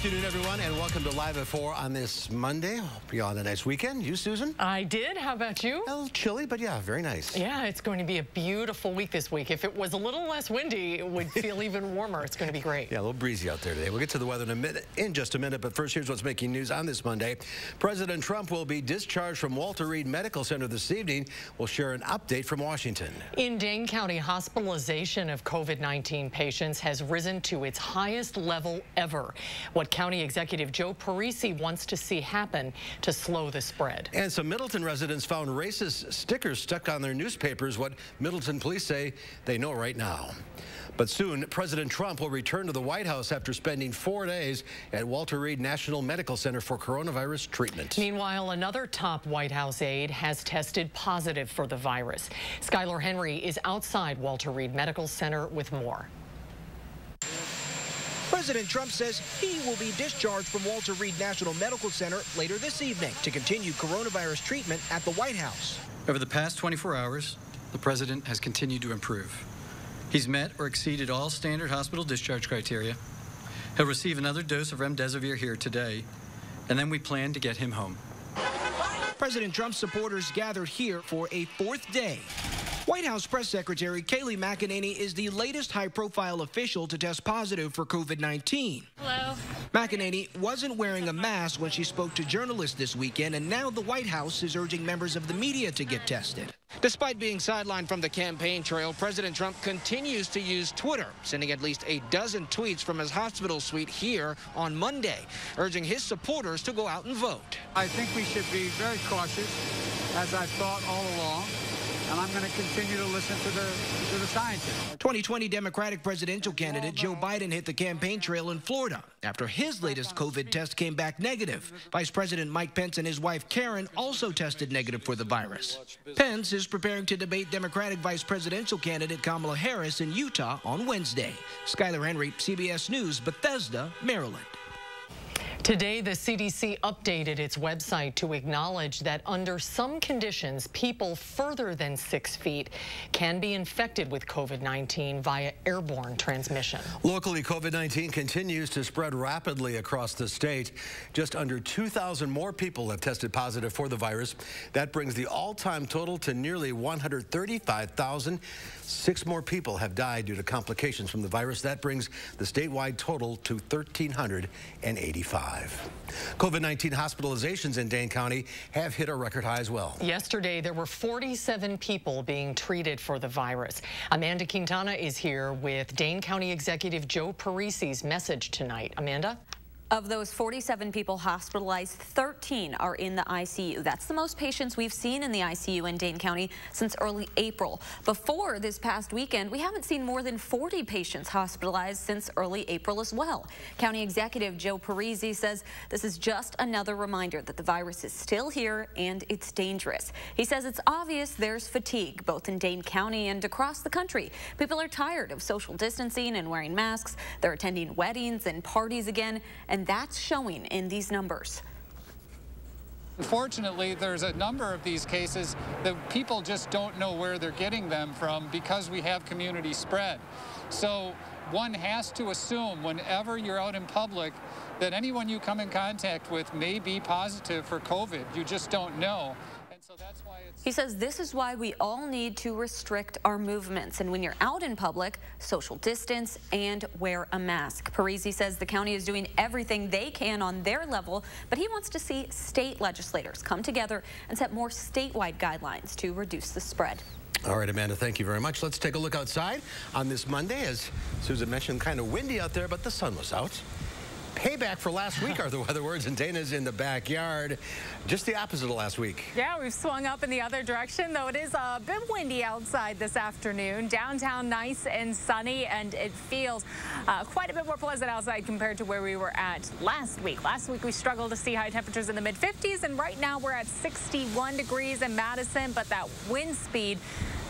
afternoon, everyone, and welcome to Live at 4 on this Monday. Hope you all had a nice weekend. You, Susan? I did. How about you? A little chilly, but yeah, very nice. Yeah, it's going to be a beautiful week this week. If it was a little less windy, it would feel even warmer. It's going to be great. Yeah, a little breezy out there today. We'll get to the weather in just a minute, but first, here's what's making news on this Monday. President Trump will be discharged from Walter Reed Medical Center this evening. We'll share an update from Washington. In Dane County, hospitalization of COVID-19 patients has risen to its highest level ever. What County Executive Joe Parisi wants to see happen to slow the spread. And some Middleton residents found racist stickers stuck on their newspapers, what Middleton police say they know right now. But soon, President Trump will return to the White House after spending 4 days at Walter Reed National Medical Center for coronavirus treatment. Meanwhile, another top White House aide has tested positive for the virus. Skylar Henry is outside Walter Reed Medical Center with more. President Trump says he will be discharged from Walter Reed National Medical Center later this evening to continue coronavirus treatment at the White House. Over the past 24 hours, the president has continued to improve. He's met or exceeded all standard hospital discharge criteria. He'll receive another dose of remdesivir here today, and then we plan to get him home. President Trump's supporters gathered here for a fourth day. White House Press Secretary Kayleigh McEnany is the latest high-profile official to test positive for COVID-19. Hello. McEnany wasn't wearing a mask when she spoke to journalists this weekend, and now the White House is urging members of the media to get tested. Despite being sidelined from the campaign trail, President Trump continues to use Twitter, sending at least a dozen tweets from his hospital suite here on Monday, urging his supporters to go out and vote. I think we should be very cautious, as I've thought all along. And I'm going to continue to listen to the scientists. 2020 Democratic presidential candidate Joe Biden hit the campaign trail in Florida after his latest COVID test came back negative. Vice President Mike Pence and his wife Karen also tested negative for the virus. Pence is preparing to debate Democratic vice presidential candidate Kamala Harris in Utah on Wednesday. Skylar Henry, CBS News, Bethesda, Maryland. Today, the CDC updated its website to acknowledge that under some conditions, people further than 6 feet can be infected with COVID-19 via airborne transmission. Locally, COVID-19 continues to spread rapidly across the state. Just under 2,000 more people have tested positive for the virus. That brings the all-time total to nearly 135,000. 6 more people have died due to complications from the virus. That brings the statewide total to 1,385. COVID-19 hospitalizations in Dane County have hit a record high as well. Yesterday, there were 47 people being treated for the virus. Amanda Quintana is here with Dane County Executive Joe Parisi's message tonight. Amanda? Of those 47 people hospitalized, 13 are in the ICU. That's the most patients we've seen in the ICU in Dane County since early April. Before this past weekend, we haven't seen more than 40 patients hospitalized since early April as well. County Executive Joe Parisi says this is just another reminder that the virus is still here and it's dangerous. He says it's obvious there's fatigue both in Dane County and across the country. People are tired of social distancing and wearing masks. They're attending weddings and parties again, and that's showing in these numbers. Unfortunately, there's a number of these cases that people just don't know where they're getting them from because we have community spread. So one has to assume whenever you're out in public that anyone you come in contact with may be positive for COVID. You just don't know. And so that's why he says this is why we all need to restrict our movements. And when you're out in public, social distance and wear a mask. Parisi says the county is doing everything they can on their level, but he wants to see state legislators come together and set more statewide guidelines to reduce the spread. All right, Amanda, thank you very much. Let's take a look outside on this Monday. As Susan mentioned, kind of windy out there, but the sun was out. Payback for last week are the weather words, and Dana's in the backyard. Just the opposite of last week. Yeah, we've swung up in the other direction, though it is a bit windy outside this afternoon. Downtown nice and sunny, and it feels quite a bit more pleasant outside compared to where we were at last week. Last week we struggled to see high temperatures in the mid-50s, and right now we're at 61 degrees in Madison, but that wind speed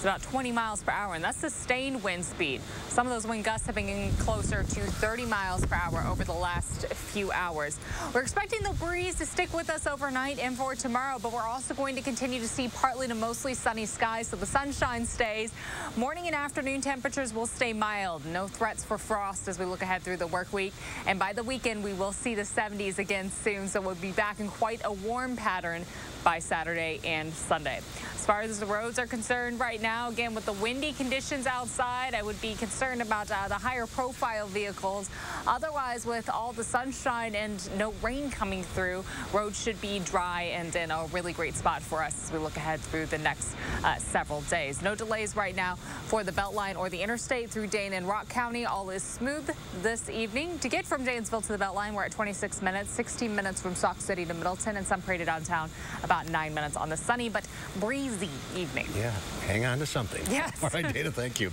It's about 20 miles per hour, and that's sustained wind speed. Some of those wind gusts have been getting closer to 30 miles per hour over the last few hours. We're expecting the breeze to stick with us overnight and for tomorrow, but we're also going to continue to see partly to mostly sunny skies, so the sunshine stays. Morning and afternoon temperatures will stay mild. No threats for frost as we look ahead through the work week. And by the weekend, we will see the 70s again soon, so we'll be back in quite a warm pattern by Saturday and Sunday. As far as the roads are concerned right now, again, with the windy conditions outside, I would be concerned about the higher profile vehicles. Otherwise, with all the sunshine and no rain coming through, roads should be dry and in a really great spot for us as we look ahead through the next several days. No delays right now for the Beltline or the interstate through Dane and Rock County. All is smooth this evening. To get from Janesville to the Beltline, we're at 26 minutes, 16 minutes from Sauk City to Middleton, and some Prairie to downtown, about 9 minutes on the sunny but breezy evening. Yeah, hang on to something. Yes. All right, Dana, thank you.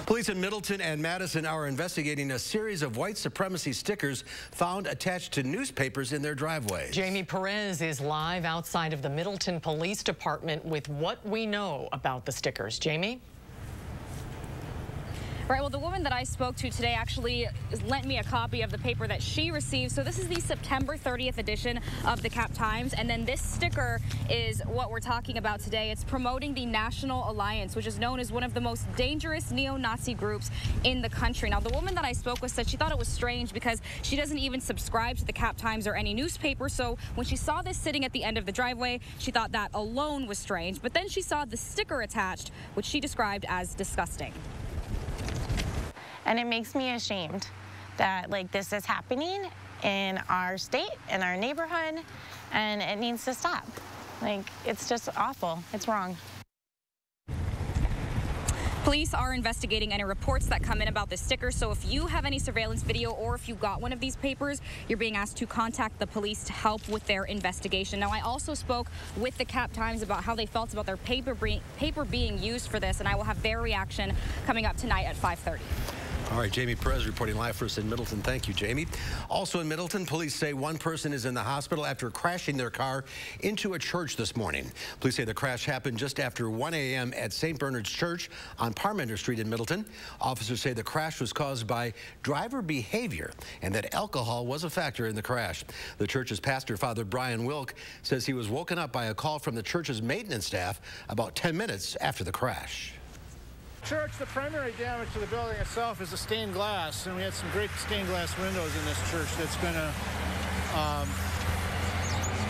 Police in Middleton and Madison are investigating a series of white supremacy stickers found attached to newspapers in their driveways. Jamie Perez is live outside of the Middleton Police Department with what we know about the stickers. Jamie? Right, well, the woman that I spoke to today actually lent me a copy of the paper that she received. So this is the September 30th edition of the Cap Times. And then this sticker is what we're talking about today. It's promoting the National Alliance, which is known as one of the most dangerous neo-Nazi groups in the country. Now, the woman that I spoke with said she thought it was strange because she doesn't even subscribe to the Cap Times or any newspaper. So when she saw this sitting at the end of the driveway, she thought that alone was strange. But then she saw the sticker attached, which she described as disgusting. And it makes me ashamed that this is happening in our state, in our neighborhood, and it needs to stop. It's just awful. It's wrong. Police are investigating any reports that come in about this sticker. So if you have any surveillance video or if you got one of these papers, you're being asked to contact the police to help with their investigation. Now, I also spoke with the Cap Times about how they felt about their paper being used for this, and I will have their reaction coming up tonight at 5:30. All right, Jamie Perez reporting live for us in Middleton. Thank you, Jamie. Also in Middleton, police say one person is in the hospital after crashing their car into a church this morning. Police say the crash happened just after 1 a.m. at St. Bernard's Church on Parmenter Street in Middleton. Officers say the crash was caused by driver behavior and that alcohol was a factor in the crash. The church's pastor, Father Brian Wilk, says he was woken up by a call from the church's maintenance staff about 10 minutes after the crash. Church, the primary damage to the building itself is the stained glass, and we had some great stained glass windows in this church that's going to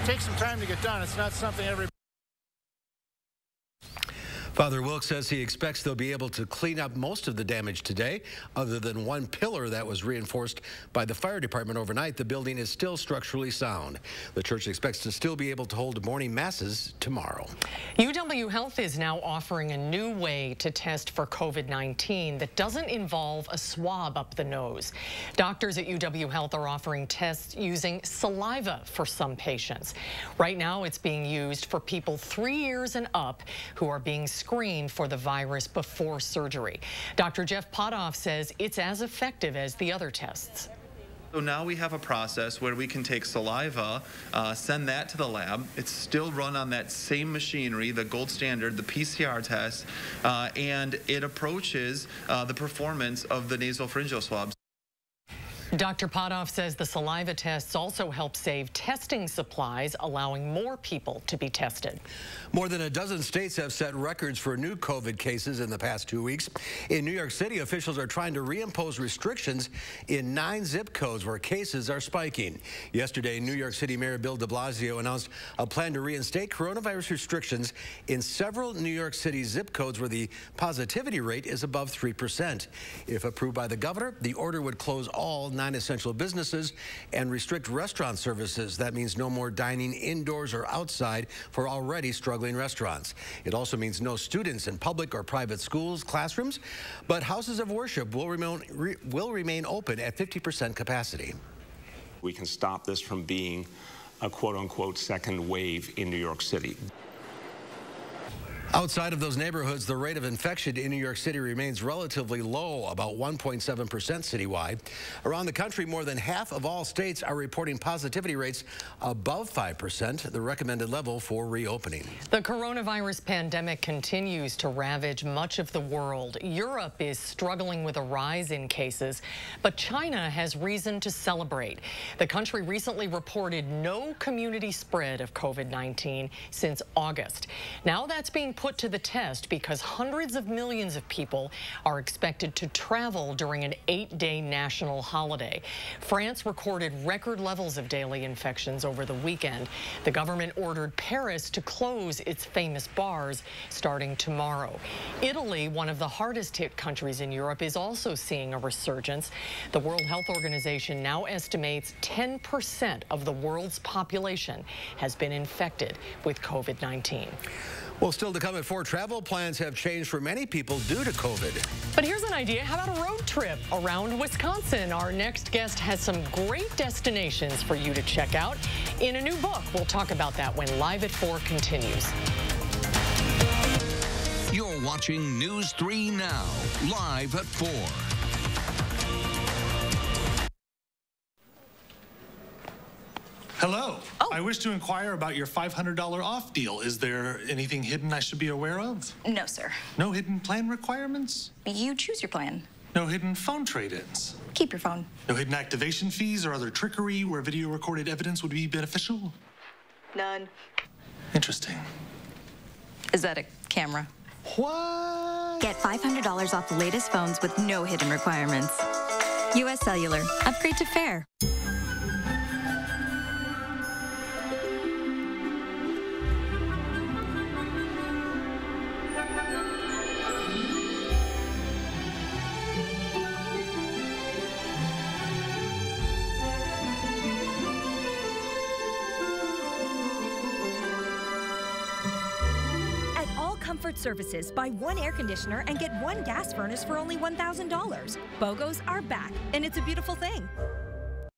take some time to get done. It's not something everybody... Father Wilkes says he expects they'll be able to clean up most of the damage today. Other than one pillar that was reinforced by the fire department overnight, the building is still structurally sound. The church expects to still be able to hold morning masses tomorrow. UW Health is now offering a new way to test for COVID-19 that doesn't involve a swab up the nose. Doctors at UW Health are offering tests using saliva for some patients. Right now, it's being used for people 3 years and up who are being screened for the virus before surgery. Dr. Jeff Potoff says it's as effective as the other tests. So now we have a process where we can take saliva, send that to the lab. It's still run on that same machinery, the gold standard, the PCR test, and it approaches the performance of the nasopharyngeal swabs. Dr. Potoff says the saliva tests also help save testing supplies, allowing more people to be tested. More than a dozen states have set records for new COVID cases in the past 2 weeks. In New York City, officials are trying to reimpose restrictions in 9 zip codes where cases are spiking. Yesterday, New York City Mayor Bill de Blasio announced a plan to reinstate coronavirus restrictions in several New York City zip codes where the positivity rate is above 3%. If approved by the governor, the order would close all non-essential businesses and restrict restaurant services. That means no more dining indoors or outside for already struggling restaurants. It also means no students in public or private schools, classrooms, but houses of worship will remain open at 50% capacity. We can stop this from being a quote-unquote second wave in New York City. Outside of those neighborhoods, the rate of infection in New York City remains relatively low, about 1.7% citywide. Around the country, more than half of all states are reporting positivity rates above 5%, the recommended level for reopening. The coronavirus pandemic continues to ravage much of the world. Europe is struggling with a rise in cases, but China has reason to celebrate. The country recently reported no community spread of COVID-19 since August. Now that's being put to the test because hundreds of millions of people are expected to travel during an 8-day national holiday. France recorded record levels of daily infections over the weekend. The government ordered Paris to close its famous bars starting tomorrow. Italy, one of the hardest hit countries in Europe, is also seeing a resurgence. The World Health Organization now estimates 10% of the world's population has been infected with COVID-19. Well, still to come at 4, travel plans have changed for many people due to COVID. But here's an idea. How about a road trip around Wisconsin? Our next guest has some great destinations for you to check out in a new book. We'll talk about that when Live at 4 continues. You're watching News 3 Now, Live at 4. Hello. Oh. I wish to inquire about your $500 off deal. Is there anything hidden I should be aware of? No, sir. No hidden plan requirements? You choose your plan. No hidden phone trade-ins? Keep your phone. No hidden activation fees or other trickery where video recorded evidence would be beneficial? None. Interesting. Is that a camera? What? Get $500 off the latest phones with no hidden requirements. U.S. Cellular. Upgrade to Fair. Comfort Services, buy 1 air conditioner and get 1 gas furnace for only $1,000. BOGOs are back, and it's a beautiful thing.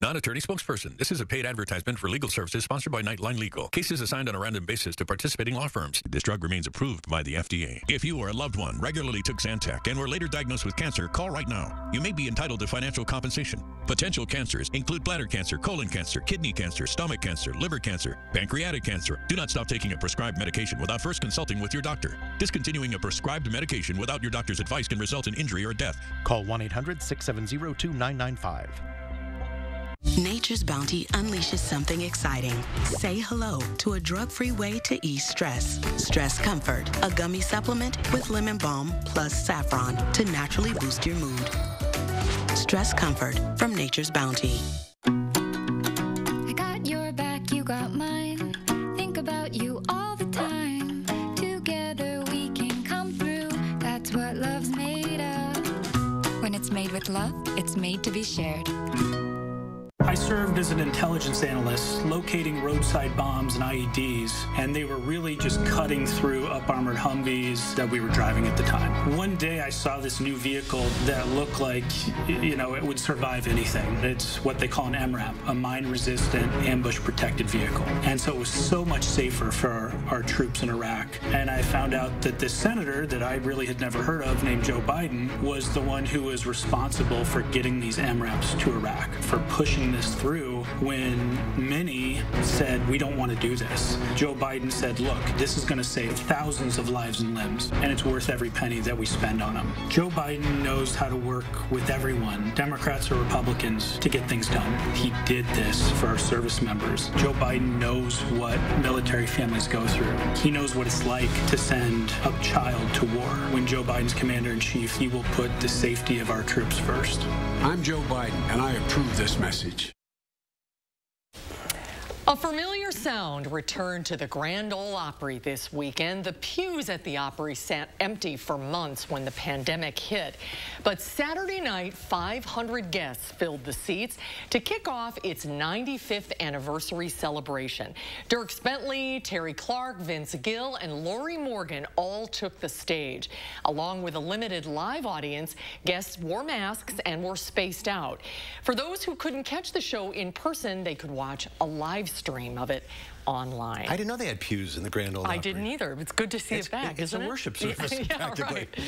Non-attorney spokesperson. This is a paid advertisement for legal services sponsored by Nightline Legal. Cases assigned on a random basis to participating law firms. This drug remains approved by the FDA. If you or a loved one regularly took ZANTAC and were later diagnosed with cancer, call right now. You may be entitled to financial compensation. Potential cancers include bladder cancer, colon cancer, kidney cancer, stomach cancer, liver cancer, pancreatic cancer. Do not stop taking a prescribed medication without first consulting with your doctor. Discontinuing a prescribed medication without your doctor's advice can result in injury or death. Call 1-800-670-2995. Nature's Bounty unleashes something exciting. Say hello to a drug-free way to ease stress. Stress Comfort, a gummy supplement with lemon balm plus saffron to naturally boost your mood. Stress Comfort from Nature's Bounty. I got your back, you got mine. Think about you all the time. Together we can come through. That's what love's made of. When it's made with love, it's made to be shared. I served as an intelligence analyst locating roadside bombs and IEDs, and they were really just cutting through up-armored Humvees that we were driving at the time. One day I saw this new vehicle that looked like, you know, it would survive anything. It's what they call an MRAP, a mine-resistant, ambush-protected vehicle. And so it was so much safer for our troops in Iraq. And I found out that this senator that I really had never heard of, named Joe Biden, was the one who was responsible for getting these MRAPs to Iraq, for pushing this through when many said, we don't want to do this. Joe Biden said, look, this is going to save thousands of lives and limbs, and it's worth every penny that we spend on them. Joe Biden knows how to work with everyone, Democrats or Republicans, to get things done. He did this for our service members. Joe Biden knows what military families go through. He knows what it's like to send a child to war. When Joe Biden's commander-in-chief, he will put the safety of our troops first. I'm Joe Biden, and I approve this message. A familiar sound returned to the Grand Ole Opry this weekend. The pews at the Opry sat empty for months when the pandemic hit. But Saturday night, 500 guests filled the seats to kick off its 95th anniversary celebration. Dierks Bentley, Terry Clark, Vince Gill, and Lori Morgan all took the stage. Along with a limited live audience, guests wore masks and were spaced out. For those who couldn't catch the show in person, they could watch a live stream of it online. I didn't know they had pews in the Grand Ole Opry. I didn't either. It's good to see it back, It's isn't a it? worship service, Yeah, practically. right.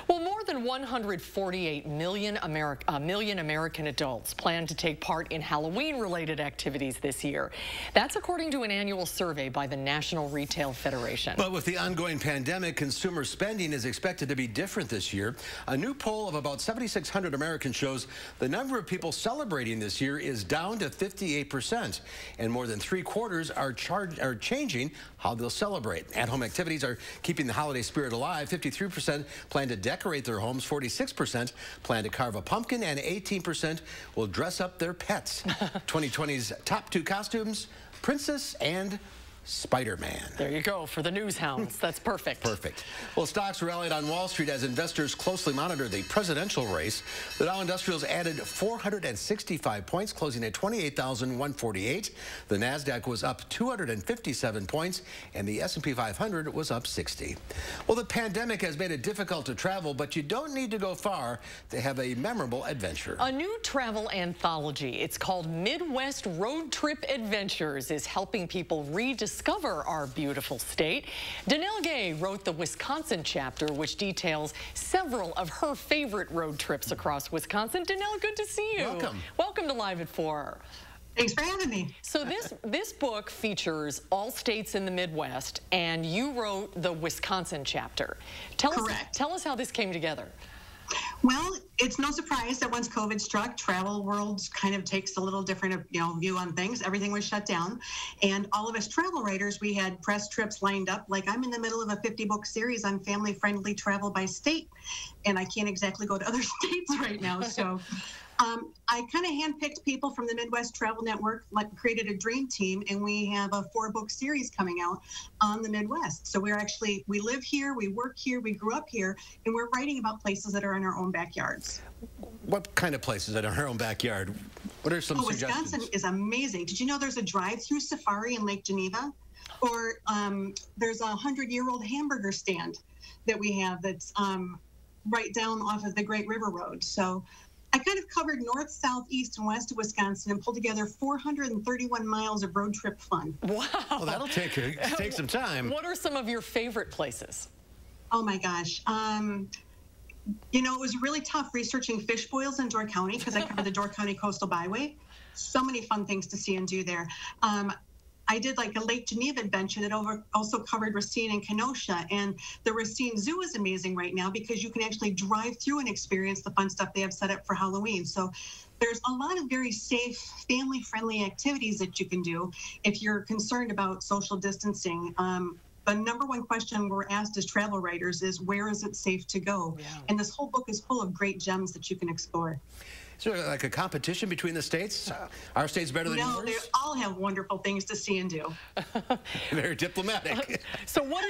Well, more than 148 million American adults plan to take part in Halloween-related activities this year. That's according to an annual survey by the National Retail Federation. But with the ongoing pandemic, consumer spending is expected to be different this year. A new poll of about 7,600 Americans shows the number of people celebrating this year is down to 58%, and more than 3/4 are changing how they'll celebrate. At-home activities are keeping the holiday spirit alive. 53% plan to decorate their homes, 46% plan to carve a pumpkin, and 18% will dress up their pets. 2020's top 2 costumes, Princess and Spider-Man. There you go, for the news hounds. That's perfect. Perfect. Well, stocks rallied on Wall Street as investors closely monitor the presidential race. The Dow Industrials added 465 points, closing at 28,148. The NASDAQ was up 257 points, and the S&P 500 was up 60. Well, the pandemic has made it difficult to travel, but you don't need to go far to have a memorable adventure. A new travel anthology. It's called Midwest Road Trip Adventures, is helping people rediscover our beautiful state. Danelle Gay wrote the Wisconsin chapter, which details several of her favorite road trips across Wisconsin. Danelle, good to see you. Welcome. Welcome to Live at 4. Thanks for having me. So this book features all states in the Midwest, and you wrote the Wisconsin chapter. Tell us how this came together. Well, it's no surprise that once COVID struck, travel world kind of takes a little different, view on things. Everything was shut down, and all of us travel writers, we had press trips lined up. Like, I'm in the middle of a 50-book series on family-friendly travel by state, and I can't exactly go to other states right now. So I kind of handpicked people from the Midwest Travel Network, created a dream team, and we have a 4-book series coming out on the Midwest. So we live here, we work here, we grew up here, and we're writing about places that are in our own backyards. What kind of places in our own backyard? What are some suggestions? Wisconsin is amazing. Did you know there's a drive-through safari in Lake Geneva? Or there's a 100-year-old hamburger stand that we have that's right down off of the Great River Road. So I kind of covered north, south, east, and west of Wisconsin and pulled together 431 miles of road trip fun. Wow. Well, that'll take some time. What are some of your favorite places? Oh, my gosh. It was really tough researching fish boils in Door County because I covered the Door County Coastal Byway. So many fun things to see and do there. I did like a Lake Geneva adventure that also covered Racine and Kenosha. And the Racine Zoo is amazing right now because you can actually drive through and experience the fun stuff they have set up for Halloween. So there's a lot of very safe, family-friendly activities that you can do if you're concerned about social distancing. The number one question we're asked as travel writers is, where is it safe to go? Yeah. And this whole book is full of great gems that you can explore. Is there like a competition between the states? Our state's better than yours? No, they all have wonderful things to see and do. Very diplomatic. So what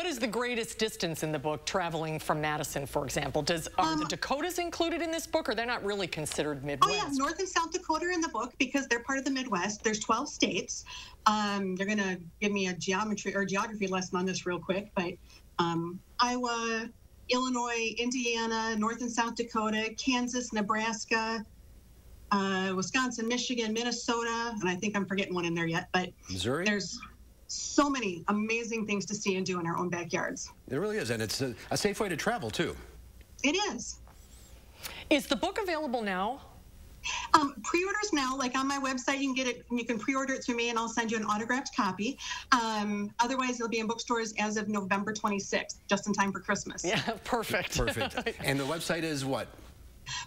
is the greatest distance in the book, traveling from Madison, for example? Are the Dakotas included in this book, or they're not really considered Midwest? Oh, yeah, North and South Dakota are in the book because they're part of the Midwest. There's 12 states. They're going to give me a geography lesson on this real quick, but Iowa, Illinois, Indiana, North and South Dakota, Kansas, Nebraska, Wisconsin, Michigan, Minnesota, and I think I'm forgetting one in there yet, but Missouri? There's so many amazing things to see and do in our own backyards. There really is, and it's a safe way to travel, too. It is. Is the book available now? Pre-orders now, like on my website, you can get it. You can pre-order it through me, and I'll send you an autographed copy. Otherwise, it'll be in bookstores as of November 26th, just in time for Christmas. Yeah, perfect. Perfect. And the website is what?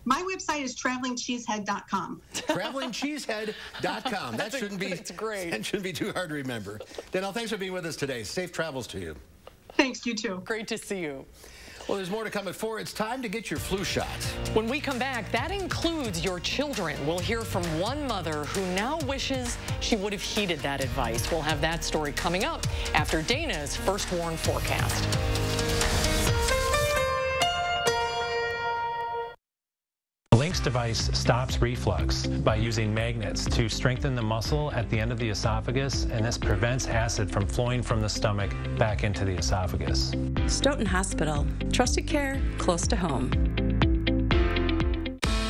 My website is travelingcheesehead.com. Travelingcheesehead.com. That shouldn't be. That's great. That shouldn't be too hard to remember. Danelle, thanks for being with us today. Safe travels to you. Thanks, you too. Great to see you. Well, there's more to come at 4. It's time to get your flu shot. When we come back, that includes your children. We'll hear from one mother who now wishes she would have heeded that advice. We'll have that story coming up after Dana's First Warn forecast. Link's device stops reflux by using magnets to strengthen the muscle at the end of the esophagus, and this prevents acid from flowing from the stomach back into the esophagus. Stoughton Hospital. Trusted care close to home.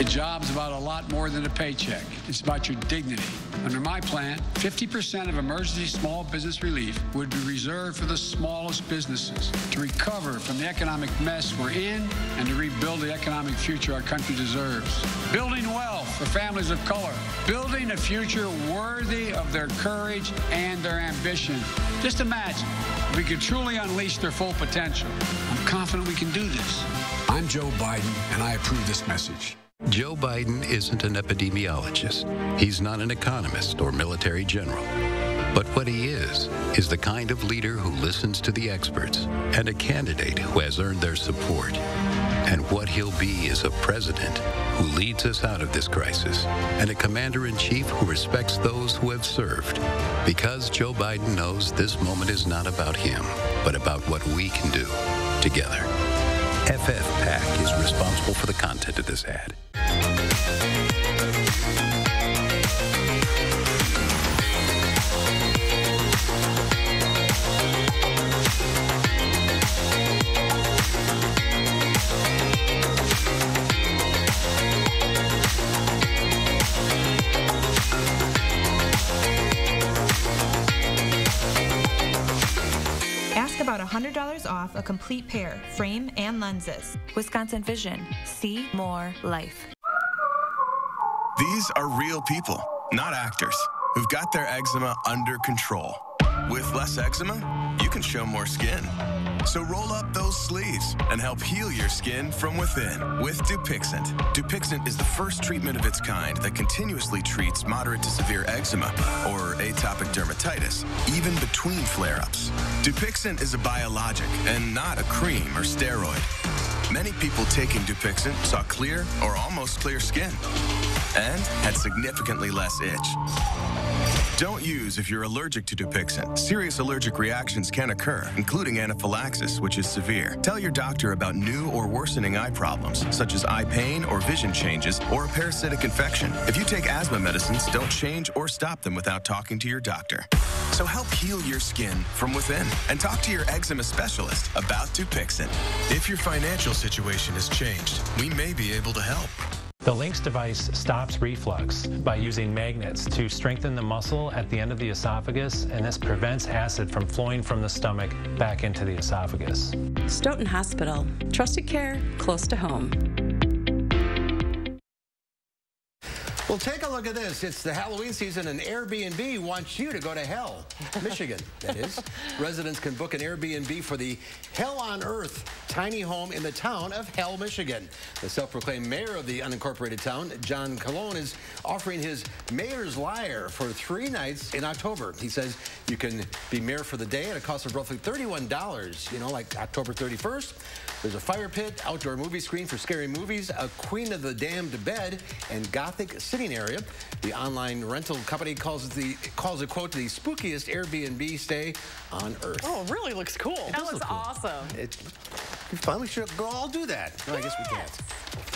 A job's about a lot more than a paycheck. It's about your dignity. Under my plan, 50% of emergency small business relief would be reserved for the smallest businesses to recover from the economic mess we're in and to rebuild the economic future our country deserves. Building wealth for families of color. Building a future worthy of their courage and their ambition. Just imagine if we could truly unleash their full potential. I'm confident we can do this. I'm Joe Biden, and I approve this message. Joe Biden isn't an epidemiologist. He's not an economist or military general. But what he is the kind of leader who listens to the experts and a candidate who has earned their support. And what he'll be is a president who leads us out of this crisis and a commander-in-chief who respects those who have served. Because Joe Biden knows this moment is not about him, but about what we can do together. FFPAC is responsible for the content of this ad. About $100 off a complete pair, frame and lenses. Wisconsin Vision. See more life. These are real people, not actors, who've got their eczema under control. With less eczema, you can show more skin. So roll up those sleeves and help heal your skin from within with Dupixent. Dupixent is the first treatment of its kind that continuously treats moderate to severe eczema or atopic dermatitis, even between flare-ups. Dupixent is a biologic and not a cream or steroid. Many people taking Dupixent saw clear or almost clear skin and had significantly less itch. Don't use if you're allergic to Dupixent. Serious allergic reactions can occur, including anaphylaxis, which is severe. Tell your doctor about new or worsening eye problems, such as eye pain or vision changes, or a parasitic infection. If you take asthma medicines, don't change or stop them without talking to your doctor. So help heal your skin from within and talk to your eczema specialist about Dupixent. If your financial situation has changed, we may be able to help. The Lynx device stops reflux by using magnets to strengthen the muscle at the end of the esophagus, and this prevents acid from flowing from the stomach back into the esophagus. Stoughton Hospital. Trusted care close to home. Well, take a look at this. It's the Halloween season, and Airbnb wants you to go to hell, Michigan, that is. Residents can book an Airbnb for the Hell on Earth tiny home in the town of Hell, Michigan. The self-proclaimed mayor of the unincorporated town, John Colon, is offering his mayor's lyre for 3 nights in October. He says you can be mayor for the day at a cost of roughly $31, you know, like October 31st. There's a fire pit, outdoor movie screen for scary movies, a Queen of the Damned bed, and Gothic sitting area. The online rental company calls it, quote, the spookiest Airbnb stay on Earth. Oh, it really looks cool. That looks awesome. We finally should go all do that. No, I guess we can't.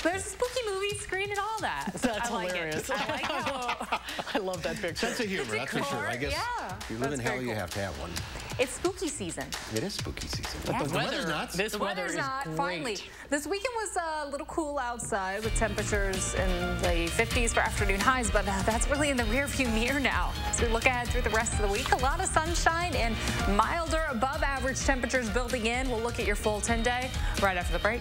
There's a spooky movie screen and all that. That's I hilarious. Like it. I like how... I love that picture. Sense of humor, that's for sure. I guess if you live in hell, you have to have one. It's spooky season. It is spooky season. Yeah. But the weather's not. The weather's not. Great. Finally. This weekend was a little cool outside with temperatures in the 50s for afternoon highs, but that's really in the rearview mirror now. As we look ahead through the rest of the week, a lot of sunshine and milder above average temperatures building in. We'll look at your full 10-day right after the break.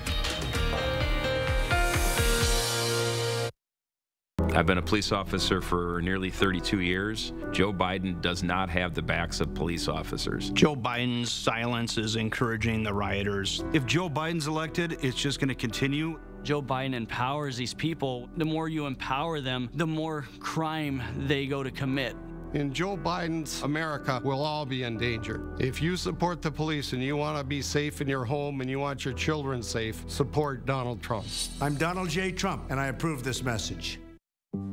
I've been a police officer for nearly 32 years. Joe Biden does not have the backs of police officers. Joe Biden's silence is encouraging the rioters. If Joe Biden's elected, it's just going to continue. Joe Biden empowers these people. The more you empower them, the more crime they go to commit. In Joe Biden's America, we'll all be in danger. If you support the police and you want to be safe in your home and you want your children safe, support Donald Trump. I'm Donald J. Trump, and I approve this message.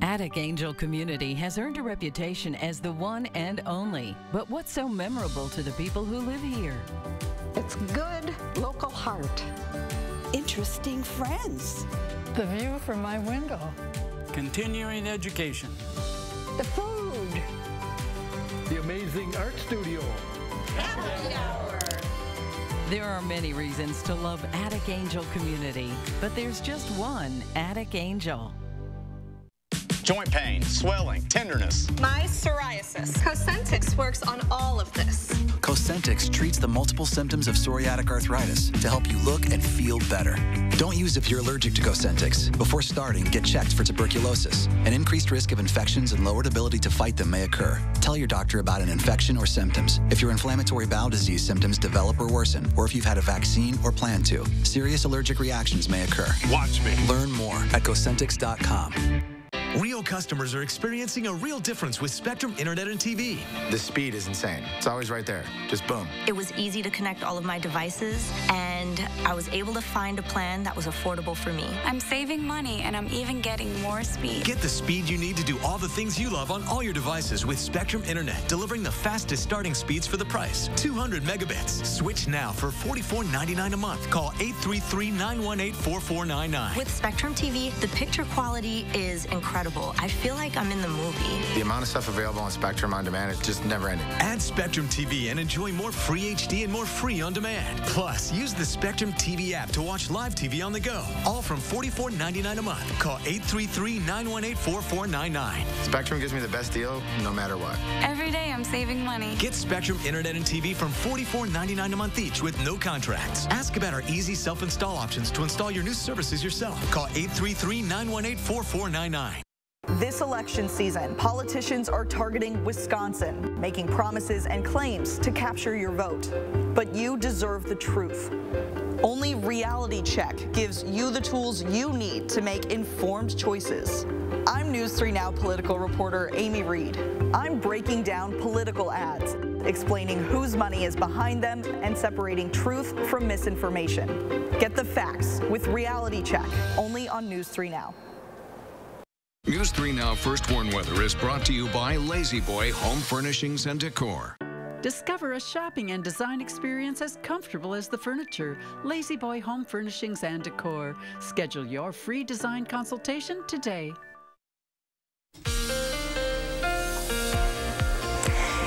Attic Angel Community has earned a reputation as the one and only. But what's so memorable to the people who live here? It's good local heart. Interesting friends. The view from my window. Continuing education. The food. The amazing art studio. Happy hour. There are many reasons to love Attic Angel Community, but there's just one Attic Angel. joint pain, swelling, tenderness. My psoriasis. Cosentix works on all of this. Cosentix treats the multiple symptoms of psoriatic arthritis to help you look and feel better. Don't use if you're allergic to Cosentix. Before starting, get checked for tuberculosis. An increased risk of infections and lowered ability to fight them may occur. Tell your doctor about an infection or symptoms. If your inflammatory bowel disease symptoms develop or worsen, or if you've had a vaccine or plan to, serious allergic reactions may occur. Watch me. Learn more at Cosentix.com. Real customers are experiencing a real difference with Spectrum Internet and TV. The speed is insane. It's always right there. Just boom. It was easy to connect all of my devices, and I was able to find a plan that was affordable for me. I'm saving money, and I'm even getting more speed. Get the speed you need to do all the things you love on all your devices with Spectrum Internet, delivering the fastest starting speeds for the price. 200 megabits. Switch now for $44.99 a month. Call 833-918-4499. With Spectrum TV, the picture quality is incredible. I feel like I'm in the movie. The amount of stuff available on Spectrum On Demand is just never ending. Add Spectrum TV and enjoy more free HD and more free on demand. Plus, use the Spectrum TV app to watch live TV on the go. All from $44.99 a month. Call 833-918-4499. Spectrum gives me the best deal no matter what. Every day I'm saving money. Get Spectrum Internet and TV from $44.99 a month each with no contracts. Ask about our easy self-install options to install your new services yourself. Call 833-918-4499. This election season, politicians are targeting Wisconsin, making promises and claims to capture your vote. But you deserve the truth. Only Reality Check gives you the tools you need to make informed choices. I'm News 3 Now political reporter Amy Reed. I'm breaking down political ads, explaining whose money is behind them and separating truth from misinformation. Get the facts with Reality Check, only on News 3 Now. News 3 Now First Warn Weather is brought to you by Lazy Boy Home Furnishings and Decor. Discover a shopping and design experience as comfortable as the furniture. Lazy Boy Home Furnishings and Decor. Schedule your free design consultation today.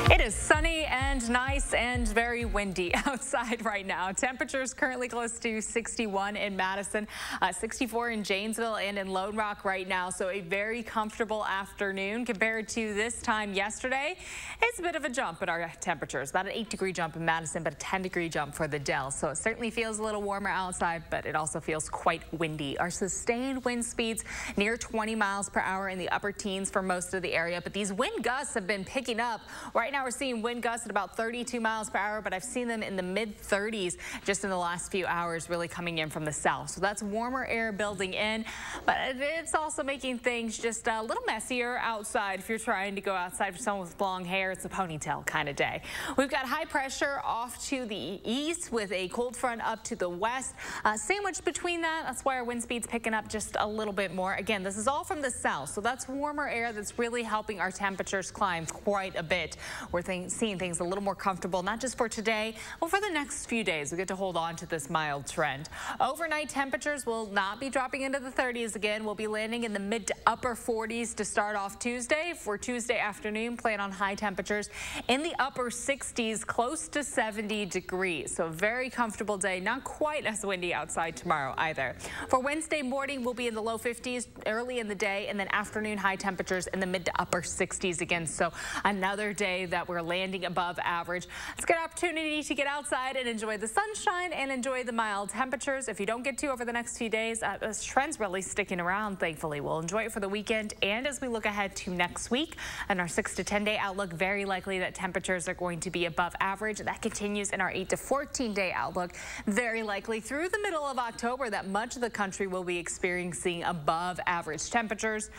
It is sunny and nice and very windy outside right now. Temperatures currently close to 61 in Madison, 64 in Janesville and in Lone Rock right now. So a very comfortable afternoon compared to this time yesterday. It's a bit of a jump in our temperatures, about an 8-degree jump in Madison, but a 10-degree jump for the Dells. So it certainly feels a little warmer outside, but it also feels quite windy. Our sustained wind speeds near 20 miles per hour in the upper teens for most of the area, but these wind gusts have been picking up. Right now we're seeing wind gusts at about 32 miles per hour, but I've seen them in the mid-30s just in the last few hours, really coming in from the south. So that's warmer air building in, but it's also making things just a little messier outside. If you're trying to go outside for someone with long hair, it's a ponytail kind of day. We've got high pressure off to the east with a cold front up to the west. Sandwiched between that, that's why our wind speed's picking up just a little bit more. Again, this is all from the south, so that's warmer air that's really helping our temperatures climb quite a bit. We're seeing things a little more comfortable, not just for today, but for the next few days. We get to hold on to this mild trend. Overnight temperatures will not be dropping into the 30s again. We'll be landing in the mid to upper 40s to start off Tuesday. For Tuesday afternoon, plan on high temperatures in the upper 60s, close to 70 degrees. So a very comfortable day, not quite as windy outside tomorrow either. For Wednesday morning, we'll be in the low 50s early in the day, and then afternoon high temperatures in the mid to upper 60s again. So another day that we're landing above average. It's a good opportunity to get outside and enjoy the sunshine and enjoy the mild temperatures. If you don't get to over the next few days, this trend's really sticking around, thankfully. We'll enjoy it for the weekend and as we look ahead to next week. And our 6 to 10 day outlook, very likely that temperatures are going to be above average. That continues in our 8 to 14 day outlook. Very likely through the middle of October that much of the country will be experiencing above average temperatures.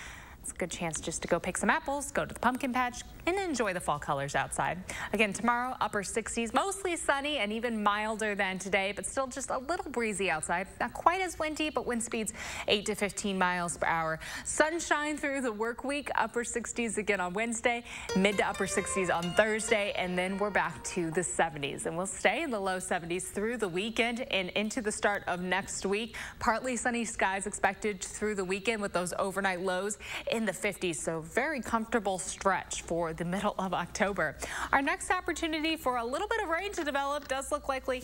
It's a good chance just to go pick some apples, go to the pumpkin patch, and enjoy the fall colors outside. Again, tomorrow, upper 60s, mostly sunny and even milder than today, but still just a little breezy outside. Not quite as windy, but wind speeds 8 to 15 miles per hour. Sunshine through the work week, upper 60s again on Wednesday, mid to upper 60s on Thursday, and then we're back to the 70s. And we'll stay in the low 70s through the weekend and into the start of next week. Partly sunny skies expected through the weekend with those overnight lows in the 50s, so very comfortable stretch for for the middle of October. Our next opportunity for a little bit of rain to develop does look likely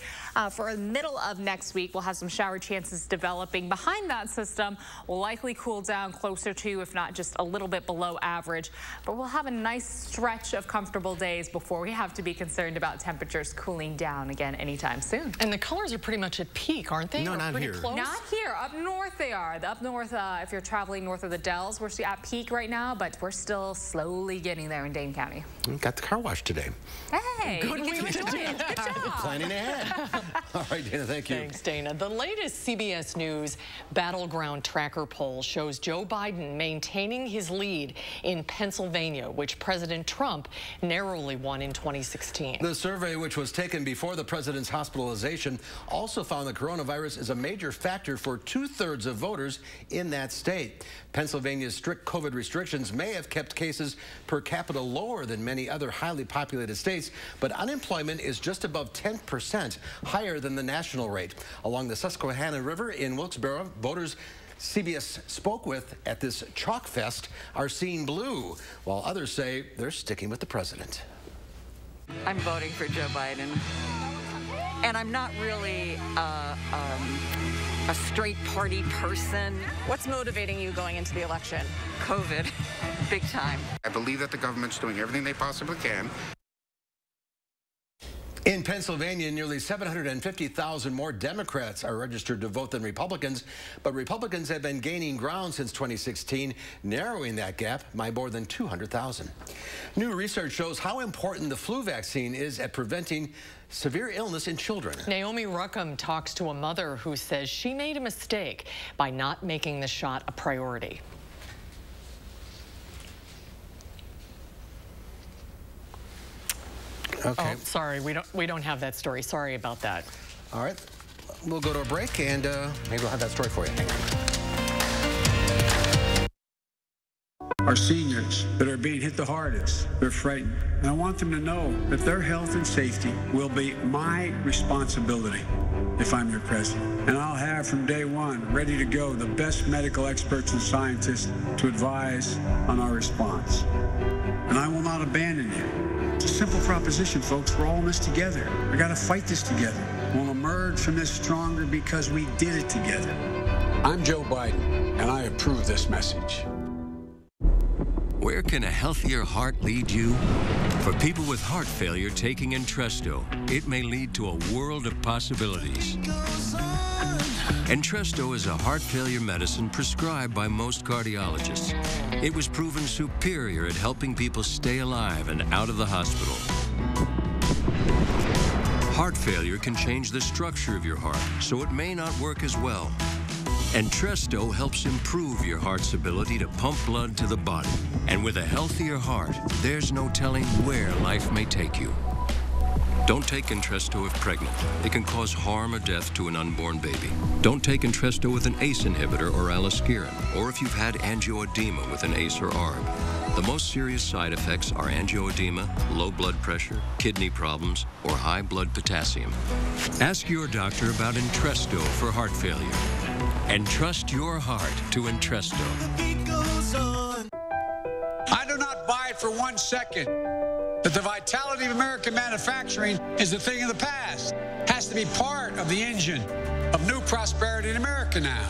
for the middle of next week. We'll have some shower chances developing behind that system. Will likely cool down closer to, if not just a little bit below average, but we'll have a nice stretch of comfortable days before we have to be concerned about temperatures cooling down again anytime soon. And the colors are pretty much at peak, aren't they? No, not here. Close? Not here. Up north they are. Up north, if you're traveling north of the Dells, we're at peak right now, but we're still slowly getting there in Dane County. Got the car wash today. Hey, good week. Good job. Planning ahead. All right, Dana, thank you. Thanks, Dana. The latest CBS News Battleground Tracker poll shows Joe Biden maintaining his lead in Pennsylvania, which President Trump narrowly won in 2016. The survey, which was taken before the president's hospitalization, also found the coronavirus is a major factor for 2/3 of voters in that state. Pennsylvania's strict COVID restrictions may have kept cases per capita lower than many other highly populated states, but unemployment is just above 10%, higher than the national rate. Along the Susquehanna River in Wilkes-Barre, voters CBS spoke with at this chalk fest are seeing blue, while others say they're sticking with the president. I'm voting for Joe Biden, and I'm not really a straight party person. What's motivating you going into the election? COVID, big time. I believe that the government's doing everything they possibly can. In Pennsylvania, nearly 750,000 more Democrats are registered to vote than Republicans, but Republicans have been gaining ground since 2016, narrowing that gap by more than 200,000. New research shows how important the flu vaccine is at preventing severe illness in children. Naomi Ruckham talks to a mother who says she made a mistake by not making the shot a priority. Okay. Oh, sorry, we don't have that story. Sorry about that. All right, we'll go to a break, and maybe we'll have that story for you. Hang on. Our seniors that are being hit the hardest, they're frightened. And I want them to know that their health and safety will be my responsibility if I'm your president. And I'll have from day one, ready to go, the best medical experts and scientists to advise on our response. And I will not abandon you. It's a simple proposition, folks. We're all in this together. We got to fight this together. We'll emerge from this stronger because we did it together. I'm Joe Biden, and I approve this message. Where can a healthier heart lead you? For people with heart failure taking Entresto, it may lead to a world of possibilities. Entresto is a heart failure medicine prescribed by most cardiologists. It was proven superior at helping people stay alive and out of the hospital. Heart failure can change the structure of your heart, so it may not work as well. Entresto helps improve your heart's ability to pump blood to the body. And with a healthier heart, there's no telling where life may take you. Don't take Entresto if pregnant. It can cause harm or death to an unborn baby. Don't take Entresto with an ACE inhibitor or aliskiren, or if you've had angioedema with an ACE or ARB. The most serious side effects are angioedema, low blood pressure, kidney problems, or high blood potassium. Ask your doctor about Entresto for heart failure. And trust your heart to Entresto. I do not buy it for 1 second that the vitality of American manufacturing is a thing of the past. It has to be part of the engine of new prosperity in America now.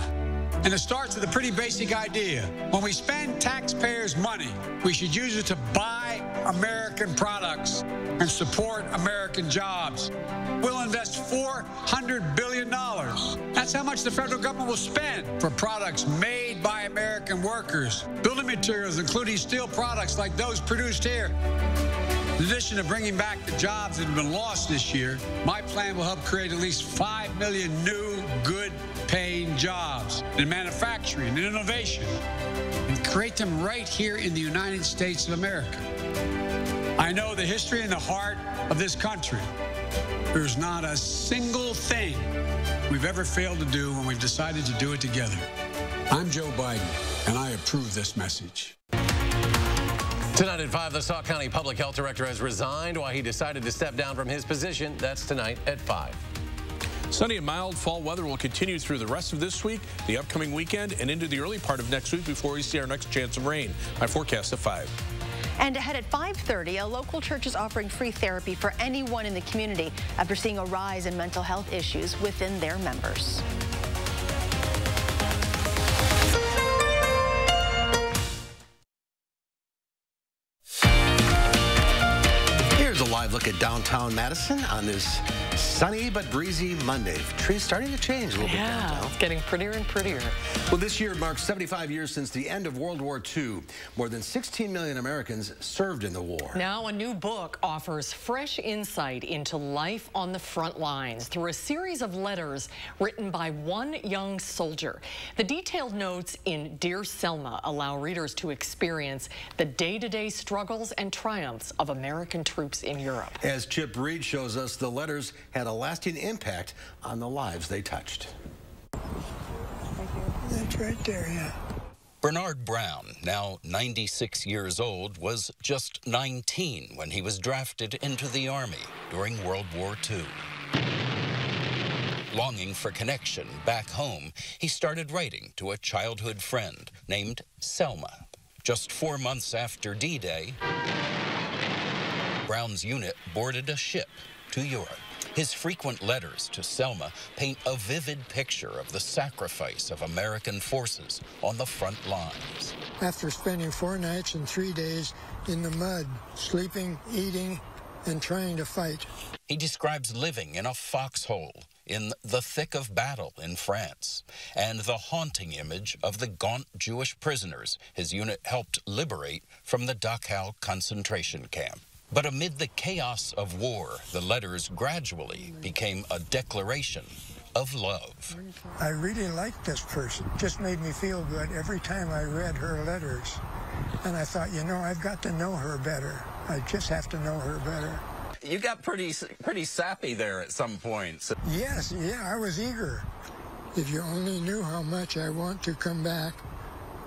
And it starts with a pretty basic idea. When we spend taxpayers' money, we should use it to buy American products and support American jobs. We'll invest $400 billion. That's how much the federal government will spend for products made by American workers. Building materials, including steel products like those produced here. In addition to bringing back the jobs that have been lost this year, my plan will help create at least 5 million new, good-paying jobs in manufacturing and innovation, and create them right here in the United States of America. I know the history and the heart of this country. There's not a single thing we've ever failed to do when we've decided to do it together. I'm Joe Biden, and I approve this message. Tonight at 5, the Sauk County Public Health Director has resigned while he decided to step down from his position. That's tonight at 5. Sunny and mild fall weather will continue through the rest of this week, the upcoming weekend, and into the early part of next week before we see our next chance of rain. My forecast at 5. And ahead at 5:30, a local church is offering free therapy for anyone in the community after seeing a rise in mental health issues within their members. Here's a live look at downtown Madison on this sunny but breezy Monday. Trees starting to change a little bit downtown. It's getting prettier and prettier. Well, this year marks 75 years since the end of World War II. More than 16 million Americans served in the war. Now a new book offers fresh insight into life on the front lines through a series of letters written by one young soldier. The detailed notes in Dear Selma allow readers to experience the day-to-day struggles and triumphs of American troops in Europe. As Chip Reed shows us, the letters had a lasting impact on the lives they touched. That's right there, yeah. Bernard Brown, now 96 years old, was just 19 when he was drafted into the Army during World War II. Longing for connection back home, he started writing to a childhood friend named Selma. Just 4 months after D-Day, Brown's unit boarded a ship to Europe. His frequent letters to Selma paint a vivid picture of the sacrifice of American forces on the front lines. After spending 4 nights and 3 days in the mud, sleeping, eating, and trying to fight. He describes living in a foxhole in the thick of battle in France, and the haunting image of the gaunt Jewish prisoners his unit helped liberate from the Dachau concentration camp. But amid the chaos of war, the letters gradually became a declaration of love. I really liked this person. Just made me feel good every time I read her letters. And I thought, you know, I've got to know her better. I just have to know her better. You got pretty sappy there at some points. Yes, yeah, I was eager. If you only knew how much I want to come back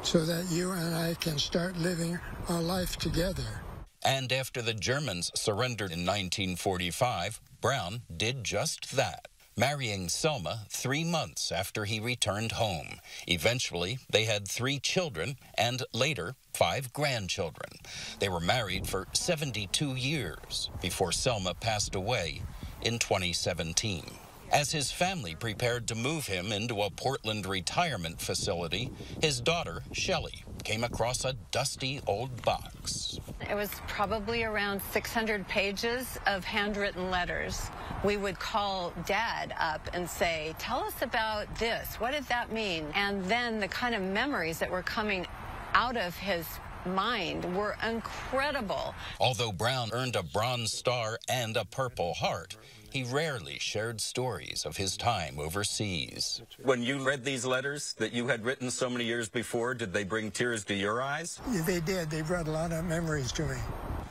so that you and I can start living a life together. And after the Germans surrendered in 1945, Brown did just that, marrying Selma 3 months after he returned home. Eventually, they had 3 children and later 5 grandchildren. They were married for 72 years before Selma passed away in 2017. As his family prepared to move him into a Portland retirement facility, his daughter, Shelley, came across a dusty old box. It was probably around 600 pages of handwritten letters. We would call Dad up and say, tell us about this. What did that mean? And then the kind of memories that were coming out of his mind were incredible. Although Brown earned a Bronze Star and a Purple Heart, he rarely shared stories of his time overseas. When you read these letters that you had written so many years before, did they bring tears to your eyes? Yeah, they did. They brought a lot of memories to me.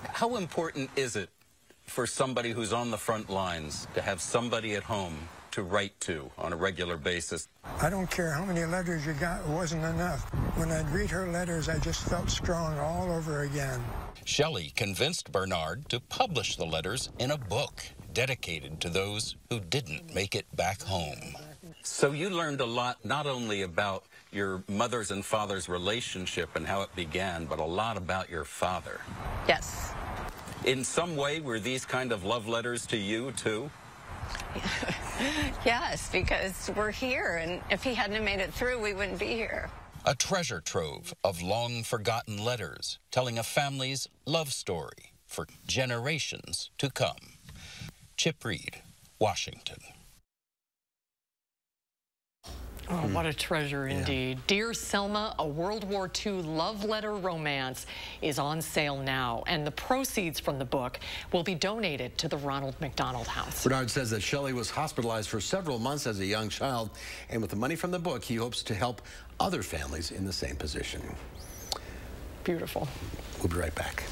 How important is it for somebody who's on the front lines to have somebody at home to write to on a regular basis? I don't care how many letters you got, it wasn't enough. When I'd read her letters, I just felt strong all over again. Shelley convinced Bernard to publish the letters in a book dedicated to those who didn't make it back home. So you learned a lot, not only about your mother's and father's relationship and how it began, but a lot about your father. Yes. In some way, were these kind of love letters to you, too? Yes, because we're here, and if he hadn't made it through, we wouldn't be here. A treasure trove of long-forgotten letters telling a family's love story for generations to come. Chip Reed, Washington. Oh, what a treasure indeed. Yeah. Dear Selma, a World War II love letter romance is on sale now, and the proceeds from the book will be donated to the Ronald McDonald House. Bernard says that Shelley was hospitalized for several months as a young child, and with the money from the book, he hopes to help other families in the same position. Beautiful. We'll be right back.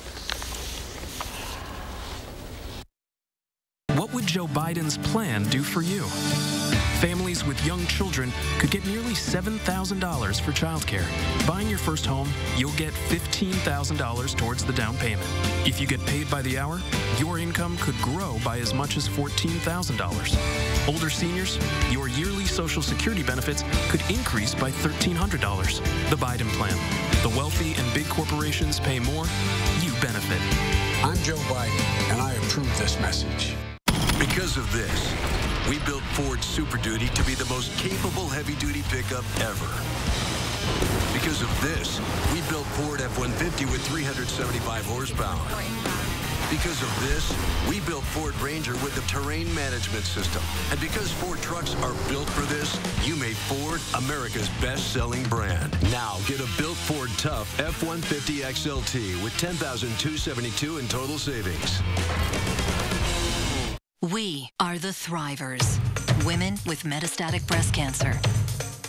What would Joe Biden's plan do for you? Families with young children could get nearly $7,000 for childcare. Buying your first home, you'll get $15,000 towards the down payment. If you get paid by the hour, your income could grow by as much as $14,000. Older seniors, your yearly Social Security benefits could increase by $1,300. The Biden plan. The wealthy and big corporations pay more, you benefit. I'm Joe Biden, and I approve this message. Because of this, we built Ford Super Duty to be the most capable heavy-duty pickup ever. Because of this, we built Ford F-150 with 375 horsepower. Because of this, we built Ford Ranger with the terrain management system. And because Ford trucks are built for this, you made Ford America's best-selling brand. Now get a built Ford Tough F-150 XLT with $10,272 in total savings. We are the Thrivers, women with metastatic breast cancer.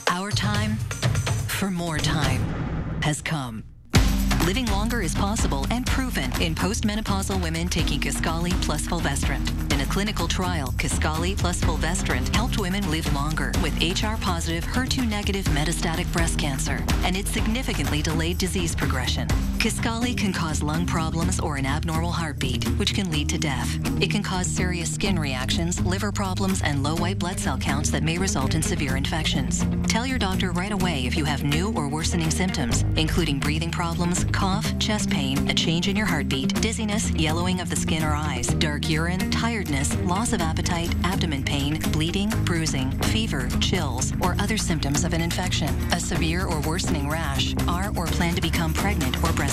Our time for more time has come. Living longer is possible and proven in postmenopausal women taking Kisqali plus fulvestrant. In a clinical trial, Kisqali plus fulvestrant helped women live longer with HR-positive, HER2-negative metastatic breast cancer, and it significantly delayed disease progression. Kisqali can cause lung problems or an abnormal heartbeat, which can lead to death. It can cause serious skin reactions, liver problems, and low white blood cell counts that may result in severe infections. Tell your doctor right away if you have new or worsening symptoms, including breathing problems, cough, chest pain, a change in your heartbeat, dizziness, yellowing of the skin or eyes, dark urine, tiredness, loss of appetite, abdomen pain, bleeding, bruising, fever, chills, or other symptoms of an infection, a severe or worsening rash, are or plan to become pregnant or breastfeeding.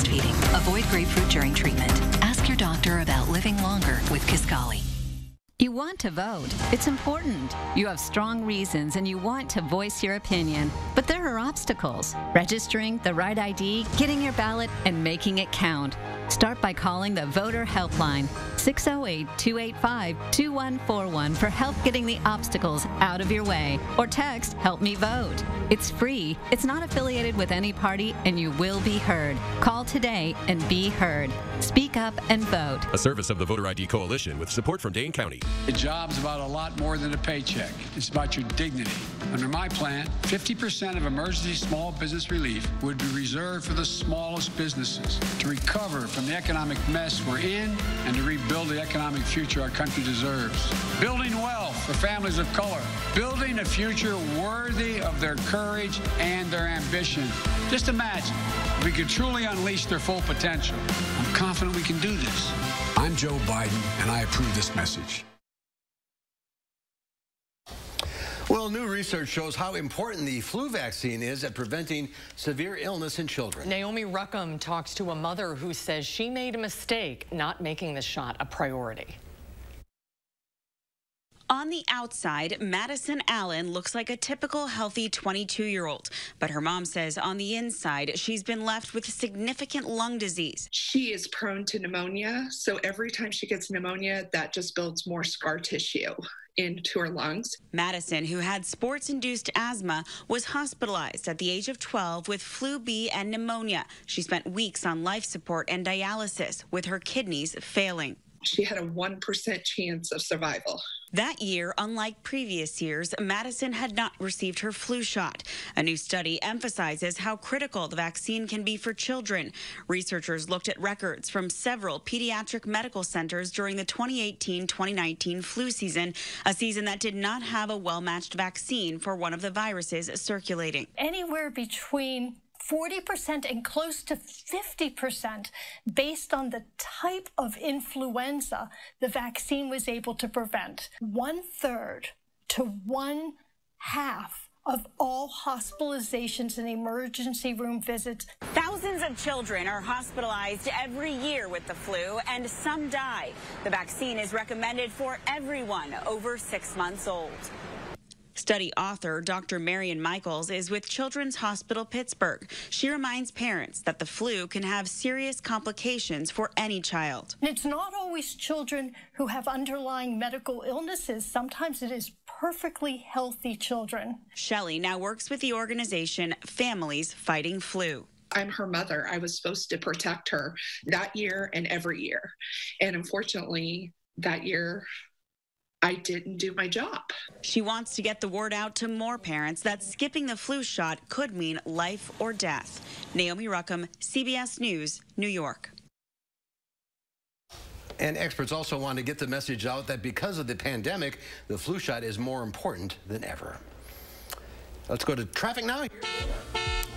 Avoid grapefruit during treatment. Ask your doctor about living longer with Kisqali. You want to vote. It's important. You have strong reasons and you want to voice your opinion. But there are obstacles. Registering, the right ID, getting your ballot, and making it count. Start by calling the Voter Helpline, 608-285-2141 for help getting the obstacles out of your way. Or text Help Me Vote. It's free, it's not affiliated with any party, and you will be heard. Call today and be heard. Speak up and vote. A service of the Voter ID Coalition with support from Dane County. A job's about a lot more than a paycheck. It's about your dignity. Under my plan, 50% of emergency small business relief would be reserved for the smallest businesses to recover from the economic mess we're in and to rebuild the economic future our country deserves. Building wealth for families of color. Building a future worthy of their courage and their ambition. Just imagine if we could truly unleash their full potential. I'm confident we can do this. I'm Joe Biden, and I approve this message. Well, new research shows how important the flu vaccine is at preventing severe illness in children. Naomi Ruckham talks to a mother who says she made a mistake not making the shot a priority. On the outside, Madison Allen looks like a typical healthy 22-year-old. But her mom says on the inside, she's been left with significant lung disease. She is prone to pneumonia, so every time she gets pneumonia, that just builds more scar tissue into her lungs. Madison, who had sports-induced asthma, was hospitalized at the age of 12 with flu B and pneumonia. She spent weeks on life support and dialysis, with her kidneys failing. She had a 1% chance of survival. That year, unlike previous years, Madison had not received her flu shot. A new study emphasizes how critical the vaccine can be for children. Researchers looked at records from several pediatric medical centers during the 2018-2019 flu season, a season that did not have a well-matched vaccine for one of the viruses circulating. Anywhere between 40% and close to 50% based on the type of influenza the vaccine was able to prevent. 1/3 to 1/2 of all hospitalizations and emergency room visits. Thousands of children are hospitalized every year with the flu, and some die. The vaccine is recommended for everyone over 6 months old. Study author Dr. Marian Michaels is with Children's Hospital Pittsburgh. She reminds parents that the flu can have serious complications for any child. And it's not always children who have underlying medical illnesses. Sometimes it is perfectly healthy children. Shelley now works with the organization Families Fighting Flu. I'm her mother. I was supposed to protect her that year and every year. And unfortunately, that year, I didn't do my job. She wants to get the word out to more parents that skipping the flu shot could mean life or death. Naomi Ruckham, CBS News, New York. And experts also want to get the message out that because of the pandemic, the flu shot is more important than ever. Let's go to traffic now.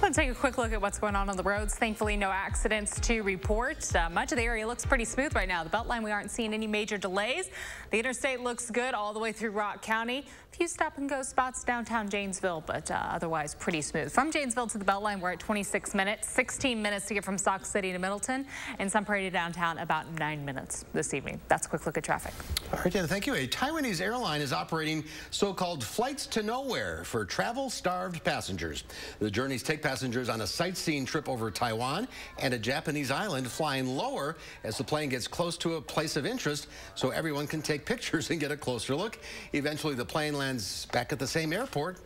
Let's take a quick look at what's going on the roads. Thankfully, no accidents to report. Much of the area looks pretty smooth right now. The Beltline, we aren't seeing any major delays. The interstate looks good all the way through Rock County. A few stop-and-go spots downtown Janesville, but otherwise pretty smooth. From Janesville to the Beltline, we're at 26 minutes, 16 minutes to get from Sauk City to Middleton, and Sun Prairie to downtown about 9 minutes this evening. That's a quick look at traffic. All right, Dana, thank you. A Taiwanese airline is operating so-called flights to nowhere for travel-starved passengers. The journeys take passengers on a sightseeing trip over Taiwan and a Japanese island, flying lower as the plane gets close to a place of interest so everyone can take pictures and get a closer look. Eventually, the plane lands back at the same airport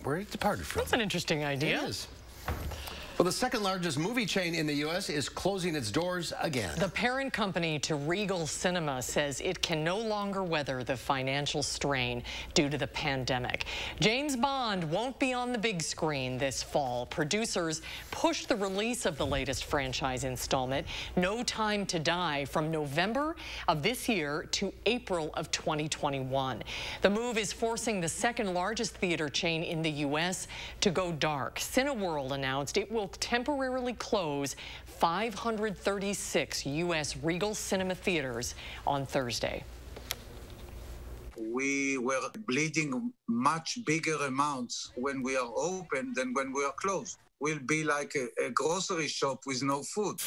where it departed from. That's an interesting idea. It is. Well, the second largest movie chain in the U.S. is closing its doors again. The parent company to Regal Cinema says it can no longer weather the financial strain due to the pandemic. James Bond won't be on the big screen this fall. Producers pushed the release of the latest franchise installment, No Time to Die, from November of this year to April of 2021. The move is forcing the second largest theater chain in the U.S. to go dark. Cineworld announced it will temporarily close 536 U.S. Regal Cinema theaters on Thursday. We were bleeding much bigger amounts when we are open than when we are closed. We'll be like a grocery shop with no food.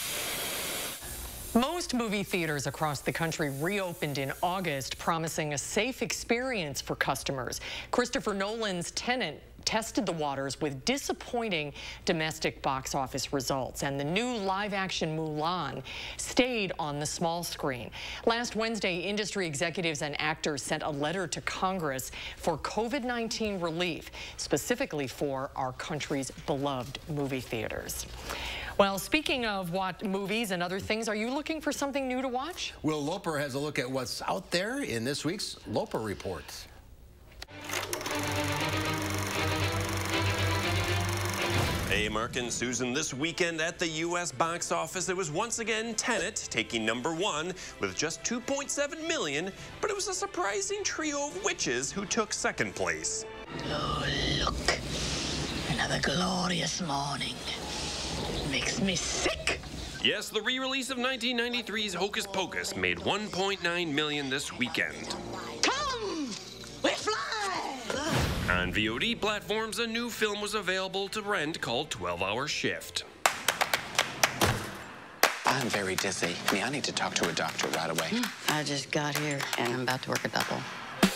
Most movie theaters across the country reopened in August, promising a safe experience for customers. Christopher Nolan's Tenet tested the waters with disappointing domestic box office results, and the new live-action Mulan stayed on the small screen. Last Wednesday, industry executives and actors sent a letter to Congress for COVID-19 relief, specifically for our country's beloved movie theaters. Well, speaking of what movies and other things, are you looking for something new to watch? Will Loper has a look at what's out there in this week's Loper Report. Hey, Mark and Susan, this weekend at the U.S. box office, it was once again Tenet taking #1 with just $2.7 million, but it was a surprising trio of witches who took second place. Oh, look. Another glorious morning. Makes me sick. Yes, the re-release of 1993's Hocus Pocus made $1.9 million this weekend. Come! We fly! On VOD platforms, a new film was available to rent called 12-Hour Shift. I'm very dizzy. I need to talk to a doctor right away. I just got here and I'm about to work a double.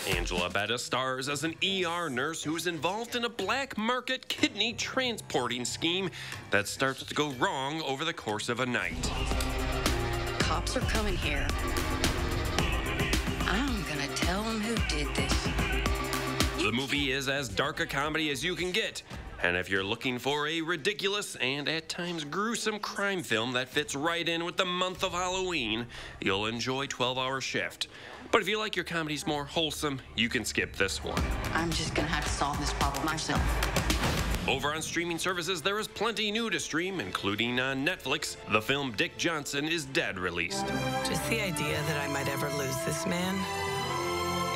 Angela Bassett stars as an ER nurse who is involved in a black market kidney transporting scheme that starts to go wrong over the course of a night. Cops are coming here. I'm gonna tell them who did this. The movie is as dark a comedy as you can get. And if you're looking for a ridiculous and at times gruesome crime film that fits right in with the month of Halloween, you'll enjoy 12-Hour Shift. But if you like your comedies more wholesome, you can skip this one. I'm just gonna have to solve this problem myself. Over on streaming services, there is plenty new to stream, including on Netflix. The film Dick Johnson is Dead released. Just the idea that I might ever lose this man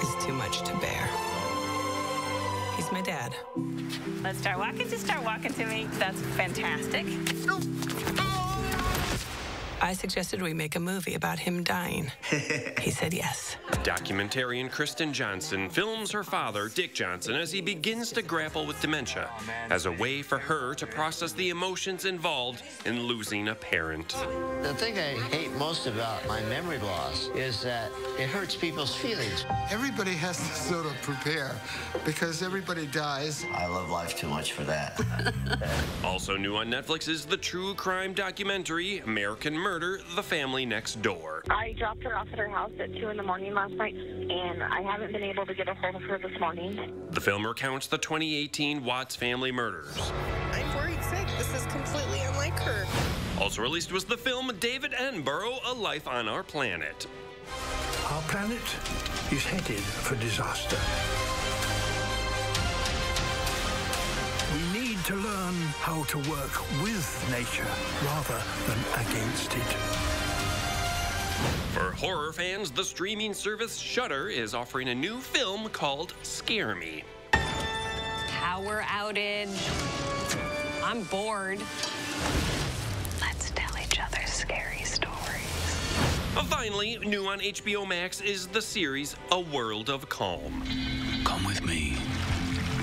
is too much to bear. He's my dad. Let's start walking. Just start walking to me. That's fantastic. I suggested we make a movie about him dying. He said yes. Documentarian Kristen Johnson films her father, Dick Johnson, as he begins to grapple with dementia as a way for her to process the emotions involved in losing a parent. The thing I hate most about my memory loss is that it hurts people's feelings. Everybody has to sort of prepare because everybody dies. I love life too much for that. Also new on Netflix is the true crime documentary American Murder, The Family Next Door. I dropped her off at her house at 2 in the morning last night, and I haven't been able to get a hold of her this morning. The film recounts the 2018 Watts family murders. I'm worried sick. This is completely unlike her. Also released was the film David Attenborough, A Life on Our Planet. Our planet is headed for disaster. We need to learn how to work with nature rather than against it. For horror fans, the streaming service Shudder is offering a new film called Scare Me. Power outage. I'm bored. Let's tell each other scary stories. Finally, new on HBO Max is the series A World of Calm. Come with me.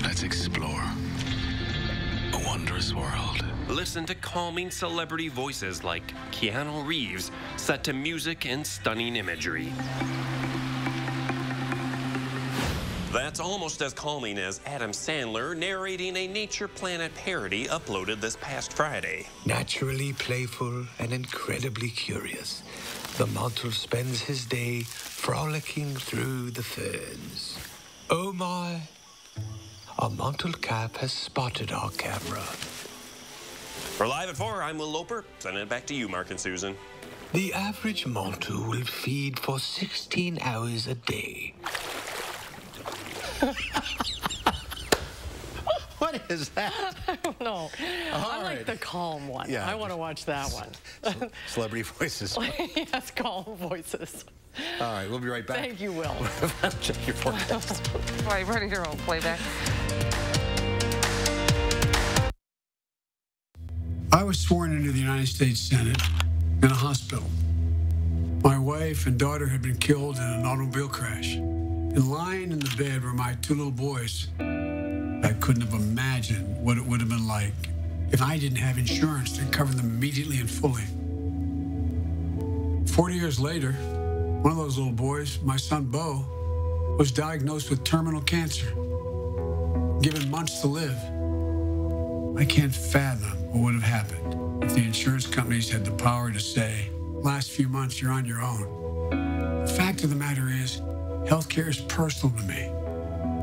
Let's explore a wondrous world. Listen to calming celebrity voices like Keanu Reeves, set to music and stunning imagery. That's almost as calming as Adam Sandler narrating a Nature Planet parody uploaded this past Friday. Naturally playful and incredibly curious, the mantle spends his day frolicking through the ferns. Oh my, our mantle cap has spotted our camera. For Live at 4, I'm Will Loper. Sending it back to you, Mark and Susan. The average mantle will feed for 16 hours a day. What is that? I don't know. I like the calm one. Yeah. I want to watch that one. Celebrity voices. Yes, calm voices. All right, we'll be right back. Thank you, Will. Check your forecast. All right, ready to roll playback. I was sworn into the United States Senate in a hospital. My wife and daughter had been killed in an automobile crash. And lying in the bed were my two little boys. I couldn't have imagined what it would have been like if I didn't have insurance to cover them immediately and fully. 40 years later, one of those little boys, my son Bo, was diagnosed with terminal cancer, given months to live. I can't fathom what would have happened if the insurance companies had the power to say, last few months you're on your own. The fact of the matter is, healthcare is personal to me.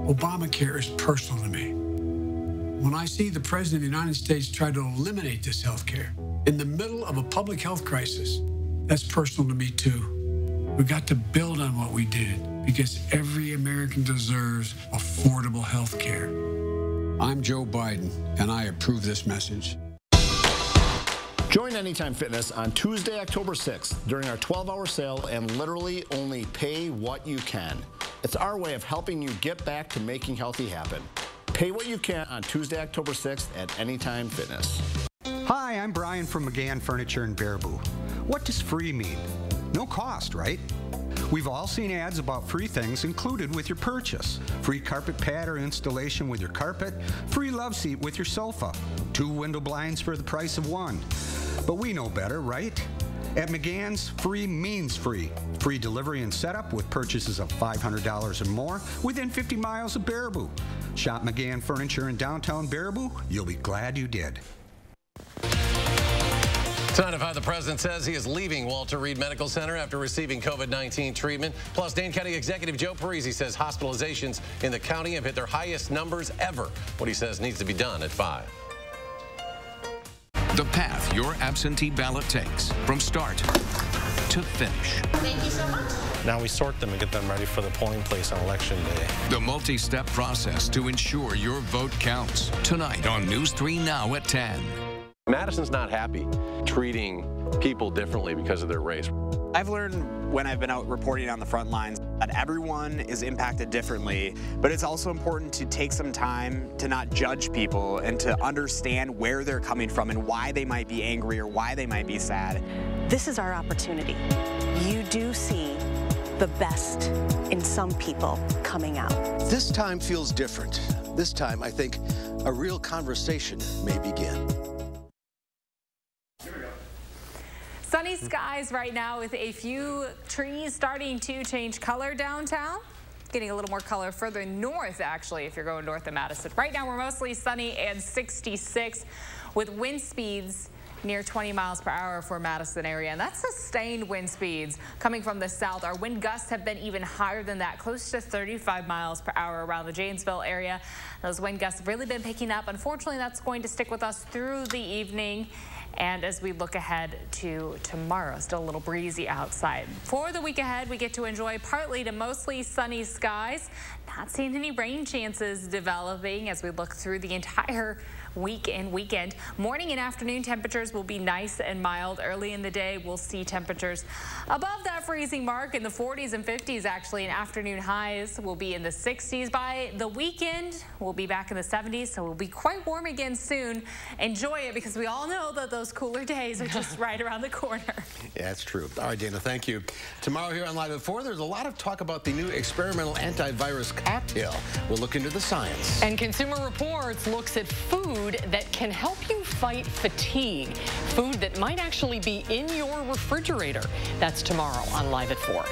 Obamacare is personal to me. When I see the President of the United States try to eliminate this healthcare in the middle of a public health crisis, that's personal to me too. We've got to build on what we did because every American deserves affordable healthcare. I'm Joe Biden, and I approve this message. Join Anytime Fitness on Tuesday, October 6th during our 12-hour sale and literally only pay what you can. It's our way of helping you get back to making healthy happen. Pay what you can on Tuesday, October 6th at Anytime Fitness. Hi, I'm Brian from McGann Furniture in Baraboo. What does free mean? No cost, right? We've all seen ads about free things included with your purchase. Free carpet pad or installation with your carpet, free love seat with your sofa, 2 window blinds for the price of 1. But we know better, right? At McGann's, free means free. Free delivery and setup with purchases of $500 or more within 50 miles of Baraboo. Shop McGann Furniture in downtown Baraboo. You'll be glad you did. Tonight at 5, the president says he is leaving Walter Reed Medical Center after receiving COVID-19 treatment. Plus, Dane County Executive Joe Parisi says hospitalizations in the county have hit their highest numbers ever. What he says needs to be done at 5. The path your absentee ballot takes from start to finish. Thank you so much. Now we sort them and get them ready for the polling place on Election Day. The multi-step process to ensure your vote counts. Tonight on News 3 Now at 10. Madison's not happy treating people differently because of their race. I've learned when I've been out reporting on the front lines that everyone is impacted differently, but it's also important to take some time to not judge people and to understand where they're coming from and why they might be angry or why they might be sad. This is our opportunity. You do see the best in some people coming out. This time feels different. This time, I think, a real conversation may begin. Sunny skies right now with a few trees starting to change color downtown. Getting a little more color further north, actually, if you're going north of Madison. Right now, we're mostly sunny and 66 with wind speeds near 20 miles per hour for Madison area. And that's sustained wind speeds coming from the south. Our wind gusts have been even higher than that, close to 35 miles per hour around the Janesville area. Those wind gusts have really been picking up. Unfortunately, that's going to stick with us through the evening. And as we look ahead to tomorrow, still a little breezy outside. For the week ahead, we get to enjoy partly to mostly sunny skies. not seeing any rain chances developing as we look through the entire weekend. Morning and afternoon temperatures will be nice and mild. Early in the day, we'll see temperatures above that freezing mark in the 40s and 50s, actually, and afternoon highs will be in the 60s. By the weekend, we'll be back in the 70s, so we'll be quite warm again soon. Enjoy it, because we all know that those cooler days are just right around the corner. Yeah, that's true. All right, Dana, thank you. Tomorrow here on Live at 4, there's a lot of talk about the new experimental antivirus cocktail. We'll look into the science. And Consumer Reports looks at food that can help you fight fatigue. Food that might actually be in your refrigerator. That's tomorrow on Live at 4.